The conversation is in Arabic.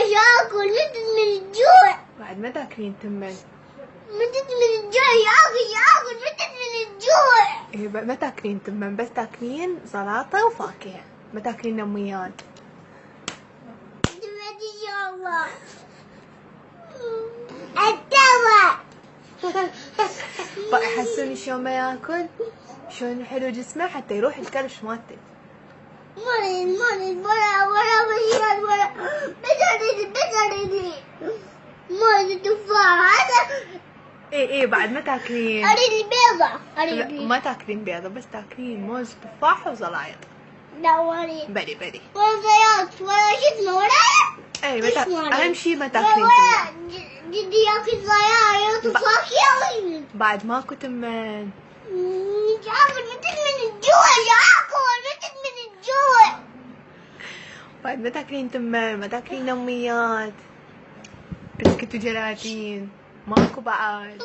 اكل متت من الجوع. بعد ما تاكلين تمن؟ متت من الجوع اكل متت من الجوع. إيه ما تاكلين تمن، بس تاكلين سلطة وفاكهة، ما تاكلين نميات. تمت ان شاء الله. التوى. بقى يحسوني شلون ما ياكل، شلون حلو جسمه حتى يروح الكرش مالته. مريض ولا بشير ولا بس مريض تفاح هذا. ايه بعد ما تاكلين؟ اريد البيضة. ما تاكلين بيضة، بس تاكلين موز تفاح وزلايط. لا وريد. بري ولا زيات ولا شو اسمه ولا. ايه اهم شي ما تاكلين تمن. جدي ياكل زيات وفاكهة. بعد ماكو تمن. اكل متت من الجوع. اكل متت من الجوع. بعد ما تاكلين تمن، ما تاكلين نميات، بسكت وجلاتين، ماكو بعد.